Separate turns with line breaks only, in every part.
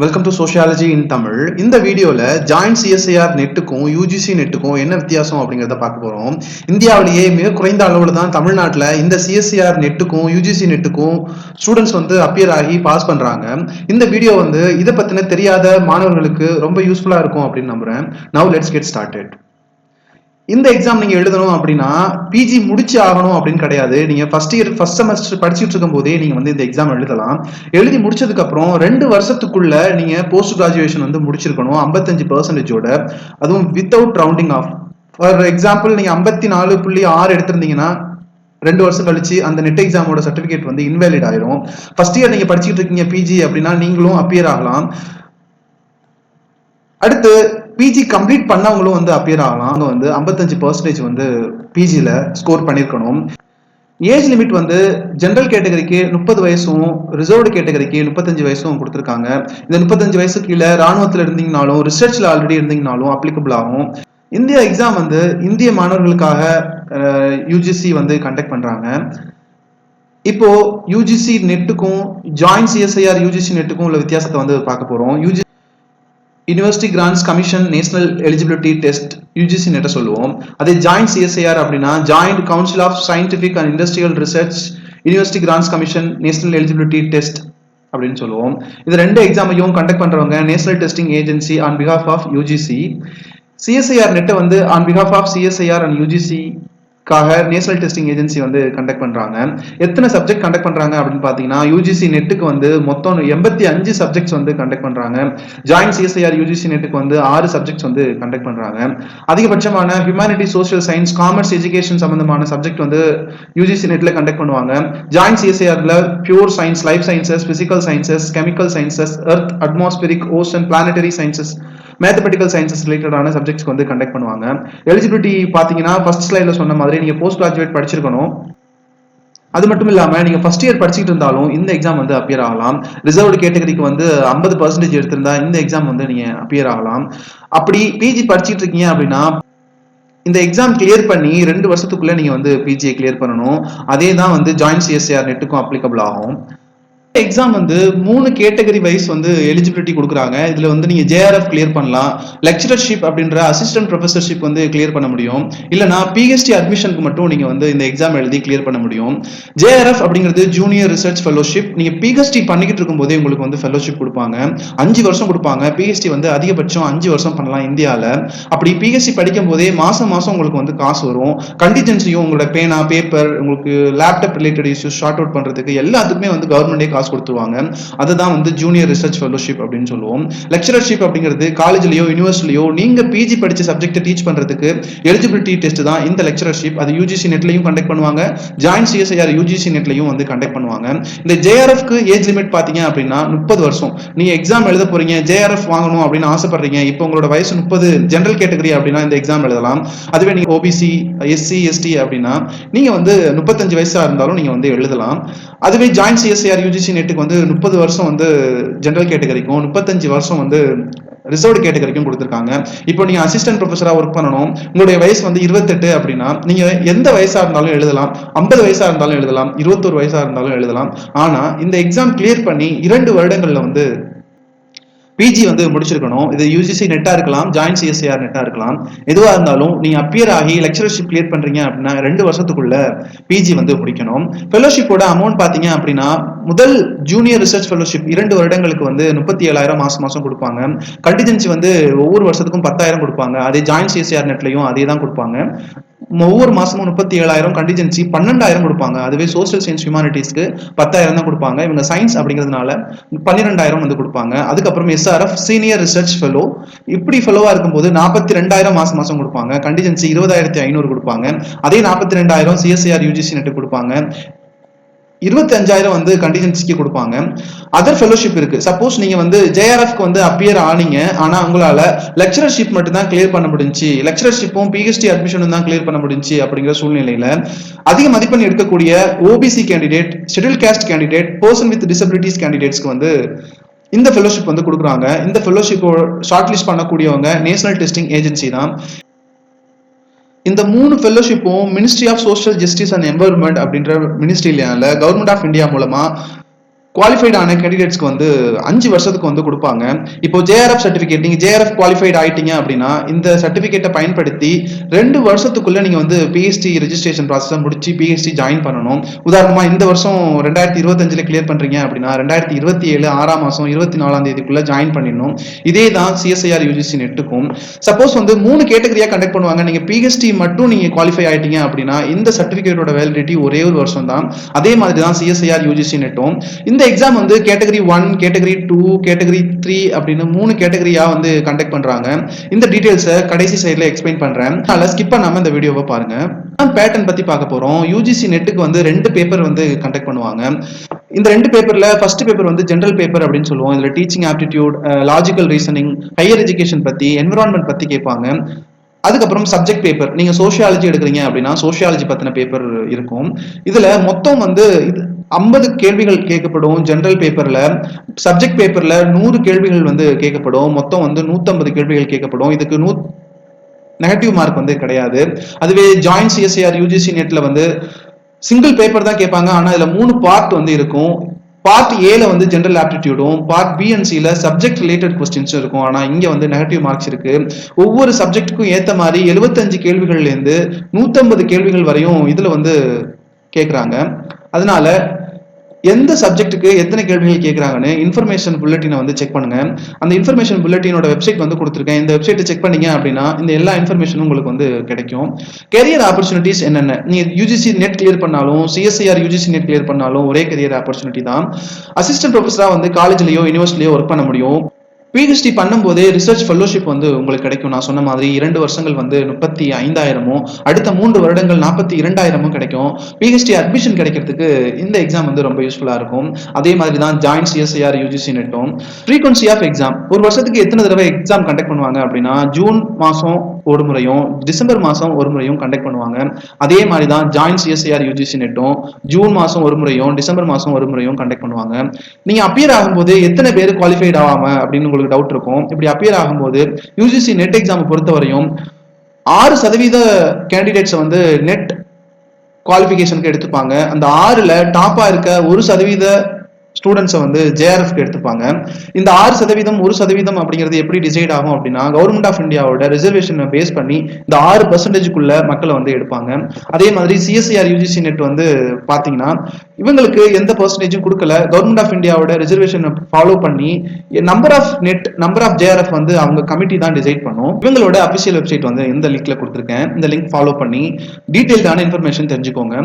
Welcome to sociology இன் தமிழ். இந்த வீடியோவில் joint CSIR நெட்டுக்கும் UGC நெட்டுக்கும் என்ன வித்தியாசம் அப்படிங்கிறத பார்க்க போகிறோம். இந்தியாவிலேயே மிக குறைந்த அளவில் தான் தமிழ்நாட்டில் இந்த சிஎஸ்ஐஆர் நெட்டுக்கும் யூஜிசி நெட்டுக்கும் ஸ்டூடெண்ட்ஸ் அப்பியர் ஆகி பாஸ் பண்ணுறாங்க. இந்த வீடியோ இதை பற்றின தெரியாத மாணவர்களுக்கு ரொம்ப யூஸ்ஃபுல்லாக இருக்கும் அப்படின்னு நம்புகிறேன். Now let's get started. இந்த எக்ஸாம் நீங்க எழுதணும் அப்படின்னா பிஜி முடிச்சு ஆகணும் அப்படின்னு கிடையாது. நீங்க ஃபர்ஸ்ட் செமஸ்டர் படிச்சுட்டு இருக்கும் போதே நீங்க இந்த எக்ஸாம் எழுதலாம். எழுதி முடிச்சதுக்கு அப்புறம் 2 வருஷத்துக்குள்ள நீங்க போஸ்ட் கிராஜுவேஷன் முடிச்சிருக்கணும் 55%. அதுவும் without rounding off. For example நீங்க 54.6 எடுத்திருந்தீங்கன்னா 2 வருஷம் கழிச்சு அந்த நெட் எக்ஸாமோட சர்டிபிகேட் இன்வேலிட் ஆயிரும். ஃபர்ஸ்ட் இயர் நீங்க படிச்சுட்டு இருக்கீங்க பிஜி அப்படின்னா நீங்களும் அப்பியர் ஆகலாம். அடுத்து பிஜி கம்ப்ளீட் பண்ணவங்களும் அப்பியர் ஆகலாம். அவங்க 55% பிஜில ஸ்கோர் பண்ணிருக்கணும். ஏஜ் லிமிட் ஜெனரல் கேட்டகரிக்கு 30 வயசும் ரிசர்வ்டு கேட்டகரிக்கு 35 வயசும் கொடுத்துருக்காங்க. இந்த 35 வயசு கீழே ராணுவத்தில் இருந்தீங்கனாலும் ரிசர்ச்ல ஆல்ரெடி இருந்தீங்கனாலும் அப்ளிகபிள் ஆகும். இந்தியா எக்ஸாம் இந்திய மாணவர்களுக்காக யூஜிசி கண்டக்ட் பண்றாங்க. இப்போ யூஜிசி நெட்டுக்கும் ஜாயிண்ட் சிஎஸ்ஐஆர் யூஜிசி நெட்டுக்கும் உள்ள வித்தியாசத்தை பார்க்க போறோம். University grants commission national eligibility test UGC நெட்டை சொல்லுவோம். அதே ஜாயிண்ட் சிஎஸ்ஐஆர் அப்படின்னா joint council of scientific and industrial research university grants commission national eligibility test அப்படின்னு சொல்லுவோம். இது 2 எக்ஸாமையும் கண்டக்ட் பண்றவங்க national testing agency on behalf of UGC. CSIR நெட்டை on behalf of CSIR and UGC national testing agency conduct பண்றாங்க. எத்தனை subject conduct பண்றாங்க அப்படின்னு பாத்தீங்கன்னா யூஜிசி நெட்டுக்கு மொத்தம் 85 சப்ஜெக்ட்ஸ் கண்டக்ட் பண்றாங்க. ஜாயிண்ட் சிஎஸ்ஐஆர் யூஜிசி நெட்டுக்கு 6 சப்ஜெக்ட்ஸ் கண்டக்ட் பண்றாங்க. அதிகபட்சமான humanity, social science, commerce, education சம்பந்தமான சப்ஜெக்ட் யூஜிசி நெட்ல கண்டக்ட் பண்ணுவாங்க. ஜாயிண்ட் சிஎஸ்ஐஆர்ல pure science, life sciences, physical sciences, chemical sciences, earth, atmospheric, ocean, planetary sciences, mathematical sciences ரிலேட்டடான subjects conduct பண்ணுவாங்க. Eligibility பாத்தீங்கன்னா ஃபர்ஸ்ட் ஸ்லைட்ல சொன்ன மாதிரி நீங்க போஸ்ட் கிராஜுவேட் படிச்சிருக்கணும். அது மட்டும் இல்லாம நீங்க ஃபர்ஸ்ட் இயர் படிச்சுட்டு இருந்தாலும் இந்த எக்ஸாம் அப்பியர் ஆகலாம். ரிசர்வ்டு கேட்டகரிக்கு 50% எடுத்திருந்தா இந்த எக்ஸாம் நீங்க அப்பியர் ஆகலாம். அப்படி பிஜி படிச்சுட்டு இருக்கீங்க அப்படின்னா இந்த எக்ஸாம் கிளியர் பண்ணி 2 வருஷத்துக்குள்ள நீங்க பிஜியை கிளியர் பண்ணணும். அதே தான் ஜாயிண்ட் சிஎஸ்ஐஆர் நெட்டுக்கும் அப்ளிகபிள் ஆகும். எக்ஸாம் 3 கேட்டகரி வைஸ் எலிஜிபிலிட்டி கொடுக்குறாங்க. இதுல நீங்க ஜேஆர்எஃப் கிளியர் பண்ணலாம், லெக்சரர்ஷிப் அப்படின்ற அசிஸ்டன்ட் ப்ரொஃபஸர்ஷிப் கிளியர் பண்ண முடியும், இல்லனா பிஹெச்டி அட்மிஷனுக்கு மட்டும் நீங்க இந்த எக்ஸாம் எழுதி கிளியர் பண்ண முடியும். ஜேஆர்எஃப் அப்படிங்கிறது ஜூனியர் ரிசர்ச் ஃபெலோஷிப். நீங்க பிஹெச்டி பண்ணிக்கிட்டு இருக்கும் போதே உங்களுக்கு ஃபெலோஷிப் கொடுப்பாங்க. 5 வருஷம் கொடுப்பாங்க. பிஹெச்டி அதிகபட்சம் 5 வருஷம் பண்ணலாம் இந்தியால. அப்படி பிஹெச்டி படிக்கும் போதே மாசம் உங்களுக்கு காசு வரும். கண்டிஜென்சியும் உங்களோட பேனா, பேப்பர், உங்களுக்கு laptop related issues short out பண்றதுக்கு எல்லாத்துக்குமே கவர்மெண்டே காசு கொடுத்துருவாங்க. அதுதான் ஜூனியர் ரிசர்ச் ஃபெலோஷிப் அப்படின்னு சொல்லுவோம். லெக்சரர்ஷிப் அப்படிங்கிறது காலேஜ்லயோ யூனிவர்சிட்டிலயோ நீங்க பிஜி படிச்ச சப்ஜெக்ட் டீச் பண்றதுக்கு எலிஜிபிலிட்டி டெஸ்ட் தான் இந்த லெக்சரர்ஷிப். அது யூஜிசி நெட்லயும் கண்டக்ட் பண்ணுவாங்க, ஜாயிண்ட் சிஎஸ்ஐஆர் யூஜிசி நெட்லயும் கண்டக்ட் பண்ணுவாங்க. இந்த ஜேஆர்எஃப்க்கு ஏஜ் லிமிட் பாத்தீங்க அப்படின்னா 30 வருஷம். நீங்க எக்ஸாம் எழுத போறீங்க, ஜேஆர்எஃப் வாங்கணும் அப்படின்னு ஆசைப்படுறீங்க, இப்போ உங்களோட வயசு 30, ஜெனரல் கேட்டகரி அப்படின்னா இந்த எக்ஸாம் எழுதலாம். அதுவே நீங்க ஓபிசி, எஸ்சி, எஸ்டி அப்படின்னா நீங்க 35 வயசா இருந்தாலும் நீங்க எழுதலாம். அதுவே ஜாயிண்ட் சிஎஸ்ஐஆர் யூஜிசி நெட்டுக்கு 30 வருஷம் ஜெனரல் கேட்டகரிக்கும் 35 வருஷம் ரிசர்வ்டு கேட்டகரிக்கும் கொடுத்துருக்காங்க. இப்போ நீங்க அசிஸ்டன்ட் ப்ரொஃபஸரா ஒர்க் பண்ணணும், உங்களுடைய வயசு 28 அப்படின்னா நீங்க எந்த வயசா இருந்தாலும் எழுதலாம். 50 வயசா இருந்தாலும் எழுதலாம், 21 வயசா இருந்தாலும் எழுதலாம். ஆனா இந்த எக்ஸாம் கிளியர் பண்ணி 2 வருடங்கள்ல பிஜி முடிச்சிருக்கணும். இது யூஜிசி நெட்டா இருக்கலாம், ஜாயிண்ட் சிஎஸ்ஐஆர் நெட்டா இருக்கலாம். எதுவா இருந்தாலும் நீங்க அப்பியர் ஆகி லெக்சரர்ஷிப் கிளியர் பண்றீங்க அப்படின்னா 2 வருஷத்துக்குள்ள பிஜி முடிக்கணும். ஃபெலோஷிப்போட அமௌண்ட் பாத்தீங்க அப்படின்னா முதல் ஜூனியர் ரிசர்ச் ஃபெலோஷிப் 2 வருடங்களுக்கு 37,000 மாசம் கொடுப்பாங்க. கண்டிஜென்சி ஒவ்வொரு வருஷத்துக்கும் 10,000 கொடுப்பாங்க. அதே ஜாயிண்ட் சிஎஸ்ஐஆர் நெட்லயும் அதே தான் கொடுப்பாங்க. ஒவ்வொரு மாசமும் 37,000, கண்டிஜென்சி 12,000 கொடுப்பாங்க. அதுவே சோசியல் சயின்ஸ், ஹியூமானிட்டிஸ்க்கு 10,000 தான் கொடுப்பாங்க. இவங்க சயின்ஸ் அப்படிங்கிறதுனால 12,000 கொடுப்பாங்க. அதுக்கப்புறம் எஸ்ஆர்எஃப் சீனியர் ரிசர்ச் ஃபெலோ, இப்படி ஃபெலோவா இருக்கும்போது 42,000 மாசம் கொடுப்பாங்க. கண்டிஜென்சி 20,500 கொடுப்பாங்க. அதே 42,000 சிஎஸ்ஐஆர் யூஜிசி நெட்டு கொடுப்பாங்க. 25,000 கண்டிஜென்சிக்கு கொடுப்பாங்க. அதர் ஃபெலோஷிப் இருக்கு. சப்போஸ் நீங்க ஜேஆர்எஃப்க்கு அப்பியர் ஆனீங்க, ஆனா உங்களால லெக்சரர்ஷிப் மட்டும் தான் கிளியர் பண்ண முடிஞ்சு, லெக்சரர்ஷிப்பும் பிஹெச்டி அட்மிஷனும் தான் கிளியர் பண்ண முடிஞ்சு அப்படிங்கிற சூழ்நிலையில அதிக மதிப்பெண் எடுக்கக்கூடிய OBC candidate, schedule caste candidate, person with disabilities கேண்டிடேட்ஸ்க்கு இந்த ஃபெலோஷிப் கொடுக்குறாங்க. இந்த ஃபெலோஷிப் ஷார்ட் லிஸ்ட் பண்ணக்கூடியவங்க நேஷனல் டெஸ்டிங் ஏஜென்சி தான். இந்த 3 ஃபெலோஷிப்பும் ministry of social justice and environment அப்படின்ற மினிஸ்ட்ரியில கவர்மெண்ட் ஆஃப் இந்தியா மூலமா குவாலிஃபைட் ஆன கேண்டிடேட்ஸ்க்கு வந்து 5 வருஷத்துக்கு வந்து கொடுப்பாங்க. இப்போ ஜேஆர்எஃப் சர்டிஃபிகேட், நீங்க ஜேஆர்எஃப் குவாலிஃபைட் ஆயிட்டீங்க அப்படின்னா இந்த சர்டிஃபிகேட்டை பயன்படுத்தி 2 வருஷத்துக்குள்ள நீங்க வந்து பிஹெச்டி ரெஜிஸ்ட்ரேஷன் ப்ராசஸ் முடிச்சு பிஹெச்டி ஜாயின் பண்ணணும். உதாரணமா இந்த வருஷம் 2025 கிளியர் பண்றீங்க அப்படின்னா 2027 6ஆம் மாசம் 24ஆம் தேதிக்குள்ள ஜாயின் பண்ணிடணும். இதே தான் சிஎஸ்ஐஆர் யூஜிசி நெட்டுக்கும். சப்போஸ் வந்து 3 கேட்டகரியா கண்டக்ட் பண்ணுவாங்க. நீங்க பிஹெச்டி மட்டும் நீங்க குவாலிஃபை ஆயிட்டீங்க அப்படின்னா இந்த சர்டிஃபிகேட்டோட வேலிடிட்டி ஒரே ஒரு வருஷம் தான். அதே மாதிரி தான் சிஎஸ்ஐஆர் யூஜிசி நெட்டும். இந்த எக்ஸாம் வந்து கேட்டகரி 1, கேட்டகரி 2, கேட்டகரி 3 அப்படின்னு 3 கேட்டகரியா வந்து கண்டக்ட் பண்றாங்க. இந்த டீடைல்ஸை கடைசி சைட்ல எக்ஸ்பிளைன் பண்றேன். அதனால ஸ்கிப் பண்ணாம இந்த வீடியோவை பாருங்க. பேட்டர்ன் பத்தி பார்க்க போறோம். யூஜிசி நெட்டுக்கு வந்து 2 பேப்பர் வந்து கண்டக்ட் பண்ணுவாங்க. இந்த 2 பேப்பர்ல ஃபர்ஸ்ட் பேப்பர் வந்து ஜெனரல் பேப்பர் அப்படின்னு சொல்லுவோம். இதுல teaching aptitude, logical reasoning, higher education பத்தி, என்விரான்மெண்ட் பத்தி கேட்பாங்க. அதுக்கப்புறம் சப்ஜெக்ட் பேப்பர், நீங்க சோசியாலஜி எடுக்கிறீங்க அப்படின்னா சோசியாலஜி பத்தின பேப்பர் இருக்கும். இதுல மொத்தம் வந்து 50 கேள்விகள் கேட்கப்படும் ஜெனரல் பேப்பர்ல. சப்ஜெக்ட் பேப்பர்ல 100 கேள்விகள் வந்து கேட்கப்படும். மொத்தம் வந்து 150 கேள்விகள் கேட்கப்படும். இதுக்கு நெகட்டிவ் மார்க் வந்து கிடையாது. அதுவே ஜாயின்ட் சிஎஸ்ஐஆர் யூஜிசி நெட்ல வந்து சிங்கிள் பேப்பர் தான் கேட்பாங்க. ஆனா இதுல 3 பார்ட் வந்து இருக்கும். பார்ட் ஏல வந்து ஜெனரல் ஆப்டிடியூடும், பார்ட் பி அண்ட் சில சப்ஜெக்ட் ரிலேட்டட் கொஸ்டின்ஸும் இருக்கும். ஆனா இங்க வந்து நெகட்டிவ் மார்க்ஸ் இருக்கு. ஒவ்வொரு சப்ஜெக்ட்டுக்கும் ஏத்த மாதிரி 75 கேள்விகள்ல இருந்து 150 கேள்விகள் வரையும் இதுல வந்து கேட்கறாங்க. அதனால எந்த சப்ஜெக்ட்டுக்கு எத்தனை கேள்விகள் கேட்கறாங்கன்னு இன்ஃபர்மேஷன் புல்லட்டினை வந்து செக் பண்ணுங்க. அந்த இன்ஃபர்மேஷன் புல்லட்டினோட வெப்சைட் வந்து கொடுத்துருக்கேன். இந்த வெப்சைட்டை செக் பண்ணீங்க அப்படின்னா இந்த எல்லா இன்ஃபர்மேஷனும் உங்களுக்கு வந்து கிடைக்கும். கெரியர் ஆப்பர்ச்சுனிட்டிஸ் என்னென்ன, நீங்க யூஜிசி நெட் கிளியர் பண்ணாலும் சிஎஸ்ஐஆர் யூஜிசி நெட் கிளியர் பண்ணாலும் ஒரே கெரியர் ஆப்பர்ச்சுனிட்டி தான். அசிஸ்டன்ட் ப்ரொஃபஸரா வந்து காலேஜ்லயோ யூனிவர்சிட்டியோ ஒர்க் பண்ண முடியும். பிஹெச்டி பண்ணும்போதே ரிசர்ச் ஃபெல்லோஷிப் வந்து உங்களுக்கு கிடைக்கும். நான் சொன்ன மாதிரி 2 வருஷங்கள் வந்து 35,000, அடுத்த 3 வருடங்கள் 42,000 கிடைக்கும். பிஹெச்டி அட்மிஷன் கிடைக்கிறதுக்கு இந்த எக்ஸாம் வந்து ரொம்ப யூஸ்ஃபுல்லா இருக்கும். அதே மாதிரி தான் ஜாயின்ட் சிஎஸ்ஐஆர் யூஜிசி நெட்டும். ஃப்ரீக்வன்சி ஆஃப் எக்ஸாம், ஒரு வருஷத்துக்கு எத்தனை தடவை எக்ஸாம் கண்டக்ட் பண்ணுவாங்க அப்படின்னா ஜூன் மாசம் ஒரு முறையும் டிசம்பர் மாசம் ஒரு முறையும் கண்டக்ட் பண்ணுவாங்க. அதே மாதிரி தான் ஜாயின்ட் சிஎஸ்ஐஆர் யூஜிசி நெட்டும் ஜூன் மாசம் ஒரு முறையும் டிசம்பர் மாசம் ஒரு முறையும் கண்டக்ட் பண்ணுவாங்க. நீங்க அப்பியர் ஆகும்போது எத்தனை பேர் குவாலிஃபைட் ஆகாம அப்படின்னு உங்களுக்கு டவுட் இருக்கும். இப்படி அப்பியர் ஆகும்போது யூஜிசி நெட் எக்ஸாம் பொறுத்தவரையும் 6% கேண்டிடேட்ஸ் வந்து நெட் குவாலிஃபிகேஷனுக்கு எடுத்துப்பாங்க. அந்த 6ல டாப்பா இருக்க 1% ஸ்டூடெண்ட்ஸை வந்து ஜேஆர்எஃப்க்கு எடுத்துப்பாங்க. இந்த 6%, 1% அப்படிங்கிறது எப்படி டிசைட் ஆகும் அப்படின்னா கவர்மெண்ட் ஆஃப் இந்தியாவோட ரிசர்வேஷனை பேஸ் பண்ணி இந்த 6%க்குள்ள மக்களை வந்து எடுப்பாங்க. அதே மாதிரி சிஎஸ்ஐஆர் யூஜிசி நெட் வந்து பாத்தீங்கன்னா இவங்களுக்கு எந்த பர்சன்டேஜும் கொடுக்கல. கவர்மெண்ட் ஆஃப் இந்தியாவோட ரிசர்வேஷனை ஃபாலோ பண்ணி நம்பர் ஆஃப் ஜேஆர்எஃப் வந்து அவங்க கமிட்டி தான் டிசைட் பண்ணும். இவங்களோட அபிஷியல் வெப்சைட் வந்து இந்த லிங்க்ல கொடுத்துருக்கேன். இந்த லிங்க் ஃபாலோ பண்ணி டீடைல்டான இன்ஃபர்மேஷன் தெரிஞ்சுக்கோங்க.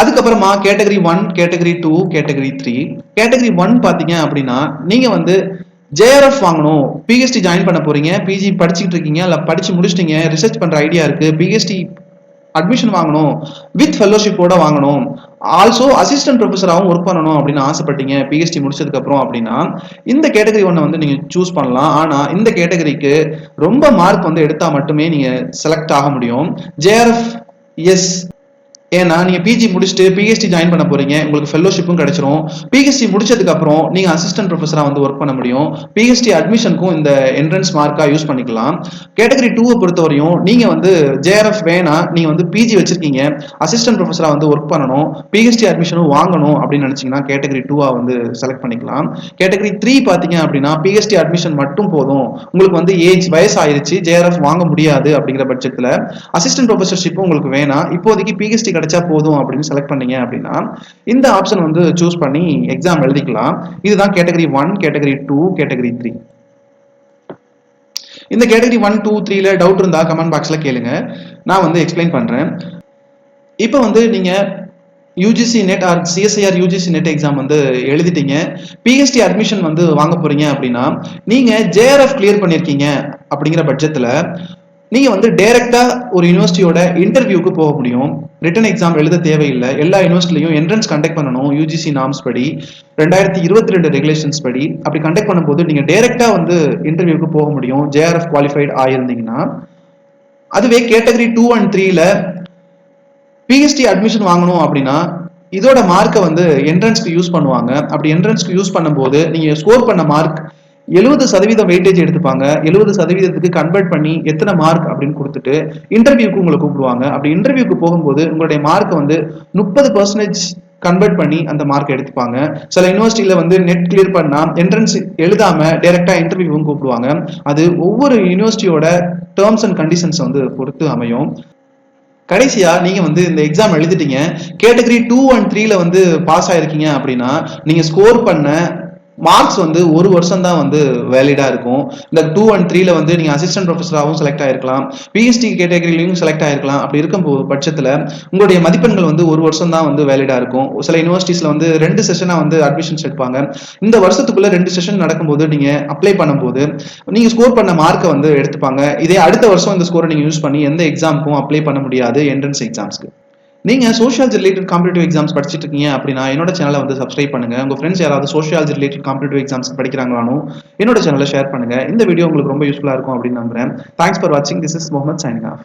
அதுக்கப்புறமா கேட்டகரி 1, கேட்டகரி 2, கேட்டகரி 3. கேட்டகரி 1 பாத்தீங்க அப்படின்னா நீங்க வந்து ஜேஆர்எஃப் வாங்கணும், பிஹெச்டி ஜாயின் பண்ண போறீங்க, பிஜி படிச்சுட்டு இருக்கீங்க, இல்ல படிச்சு முடிச்சிட்டீங்க, ரிசர்ச் பண்ற ஐடியா இருக்கு, பிஹெச்டி அட்மிஷன் வாங்கணும், வித் ஃபெல்லோஷிப்போட வாங்கணும், ஆல்சோ அசிஸ்டன்ட் ப்ரொஃபஸராகவும் ஒர்க் பண்ணணும் அப்படின்னு ஆசைப்பட்டீங்க பிஹெச்டி முடிச்சதுக்கு அப்புறம் அப்படின்னா இந்த கேட்டகரி 1 வந்து நீங்க சூஸ் பண்ணலாம். ஆனா இந்த கேட்டகரிக்கு ரொம்ப மார்க் வந்து எடுத்தா மட்டுமே நீங்க செலக்ட் ஆக முடியும். ஜேஆர்எஃப் எஸ், ஏன்னா நீங்க பிஜி முடிச்சுட்டு பிஹெச்டி ஜாயின் பண்ண போறீங்க, உங்களுக்கு ஃபெல்லோஷிப்பும் கிடைச்சிரும். பிஹெச்டி முடிச்சதுக்கு அப்புறம் நீங்க அசிஸ்டன்ட் ப்ரொஃபஸரா வந்து ஒர்க் பண்ண முடியும். பிஹெச்டி அட்மிஷனுக்கும் இந்த என்ட்ரன்ஸ் மார்க்கா யூஸ் பண்ணிக்கலாம். கேட்டகரி 2 பொறுத்தவரையும் நீங்க வந்து ஜேஆர்எஃப் வேணா, நீங்க வந்து பிஜி வச்சிருக்கீங்க, அசிஸ்டன்ட் ப்ரொஃபஸரா வந்து ஒர்க் பண்ணணும், பிஹெச்டி அட்மிஷனும் வாங்கணும் அப்படின்னு நினைச்சீங்கன்னா கேட்டகரி 2 வந்து செலக்ட் பண்ணிக்கலாம். கேட்டகரி 3 பாத்தீங்க அப்படின்னா பிஹெச்டி அட்மிஷன் மட்டும் போதும், உங்களுக்கு வந்து வயசு ஆயிருச்சு, ஜேஆர்எஃப் வாங்க முடியாது அப்படிங்கிற பட்சத்துல அசிஸ்டன்ட் ப்ரொஃபஸர்ஷிப்பும் உங்களுக்கு வேணாம், இப்போதைக்கு பிஹெச்டி கிடைச்சா போதும் அப்படின்னு செலக்ட் பண்ணீங்க அப்படின்னா இந்த ஆப்ஷன் வந்து சூஸ் பண்ணி எக்ஸாம் எழுதிக்கலாம். இதுதான் கேட்டகரி 1, கேட்டகரி 2, கேட்டகரி 3. இந்த கேட்டகரி 1, 2, 3ல டவுட் இருந்தா கமெண்ட் பாக்ஸ்ல கேளுங்க, நான் வந்து எக்ஸ்பிளைன் பண்றேன். இப்போ வந்து நீங்க UGC NET or CSIR UGC NET exam வந்து எழுதிட்டீங்க, பிஹெச்டி அட்மிஷன் வந்து வாங்க போறீங்க அப்படின்னா நீங்க ஜேஆர்எஃப் கிளியர் பண்ணிருக்கீங்க அப்படிங்கிற பட்சத்துல நீங்க வந்து டைரக்டா ஒரு யூனிவர்சிட்டியோட இன்டர்வியூக்கு போக முடியும். ரிட்டன் எக்ஸாம் எழுத தேவையில்லை. எல்லா யூனிவர்சிட்டிலையும் என்ட்ரன்ஸ் கண்டக்ட் பண்ணணும் யூஜிசி நார்ம்ஸ் படி, 2022 ரெகுலேஷன்ஸ் படி. அப்படி கண்டக்ட் பண்ணும்போது நீங்க டைரக்டா வந்து இன்டர்வியூக்கு போக முடியும் ஜேஆர்எஃப் குவாலிஃபைட் ஆயிருந்தீங்கன்னா. அதுவே கேட்டகரி 2 and 3ல பிஹெச்டி அட்மிஷன் வாங்கணும் அப்படின்னா இதோட மார்க்கை வந்து என்ட்ரன்ஸ்க்கு யூஸ் பண்ணுவாங்க. அப்படி என்ட்ரன்ஸ்க்கு யூஸ் பண்ணும்போது நீங்க ஸ்கோர் பண்ண மார்க் 70% வெயிட்டேஜ் எடுத்துப்பாங்க. 70%க்கு கன்வெர்ட் பண்ணி எத்தனை மார்க் அப்படின்னு கொடுத்துட்டு இன்டர்வியூக்கு உங்களை கூப்பிடுவாங்க. அப்படி இன்டர்வியூக்கு போகும்போது உங்களுடைய மார்க் வந்து 30% கன்வெர்ட் பண்ணி அந்த மார்க் எடுத்துப்பாங்க. சில யூனிவர்சிட்டியில வந்து நெட் கிளியர் பண்ணா என்ட்ரன்ஸ் எழுதாம டைரக்டா இன்டர்வியூவும் கூப்பிடுவாங்க. அது ஒவ்வொரு யூனிவர்சிட்டியோட டேர்ம்ஸ் அண்ட் கண்டிஷன்ஸ் வந்து பொறுத்து அமையும். கடைசியா நீங்க வந்து இந்த எக்ஸாம் எழுதிட்டீங்க, கேட்டகரி 2 அண்ட் 3ல வந்து பாஸ் ஆயிருக்கீங்க அப்படின்னா நீங்க ஸ்கோர் பண்ண மார்க்ஸ் வந்து ஒரு வருஷம் தான் வந்து வேலிடா இருக்கும். இந்த 2 அண்ட் 3ல வந்து நீங்க அசிஸ்டன்ட் ப்ரொஃபஸராகவும் செலக்ட் ஆயிருக்கலாம், பிஹெச்டி கேட்டகரியிலையும் செலக்ட் ஆயிருக்கலாம். அப்படி இருக்கும் பட்சத்துல உங்களுடைய மதிப்பெண்கள் வந்து ஒரு வருஷம் தான் வந்து வேலிடா இருக்கும். சில யூனிவர்சிட்டிஸ்ல வந்து 2 செஷனா வந்து அட்மிஷன்ஸ் எடுப்பாங்க. இந்த வருஷத்துக்குள்ள 2 செஷன் நடக்கும்போது நீங்க அப்ளை பண்ணும்போது நீங்க ஸ்கோர் பண்ண மார்க்கை வந்து எடுத்துப்பாங்க. இதே அடுத்த வருஷம் இந்த ஸ்கோரை நீங்க யூஸ் பண்ணி எந்த எக்ஸாமுக்கும் அப்ளை பண்ண முடியாது, என்ட்ரன்ஸ் எக்ஸாம்ஸ்க்கு. நீங்க சோஷியாலஜி ரிலேட்டட் காம்படிட்டிவ் எக்ஸாம்ஸ் படிச்சிட்டு இருக்கீங்க அப்படின்னா என்னோட சேனலை வந்து சப்ஸ்கிரைப் பண்ணுங்க. உங்க ஃப்ரெண்ட்ஸ் யாராவது சோஷியாலஜி ரிலேட்டட் காம்படிட்டிவ் எக்ஸாம்ஸ் படிக்கிறாங்களானோ என்னோட சேனலை ஷேர் பண்ணுங்க. இந்த வீடியோ உங்களுக்கு ரொம்ப யூஸ்ஃபுல்லா இருக்கும் அப்படின்னு நம்புறேன். தேங்க்ஸ் ஃபார் வாட்சிங். This is Mohammed signing of.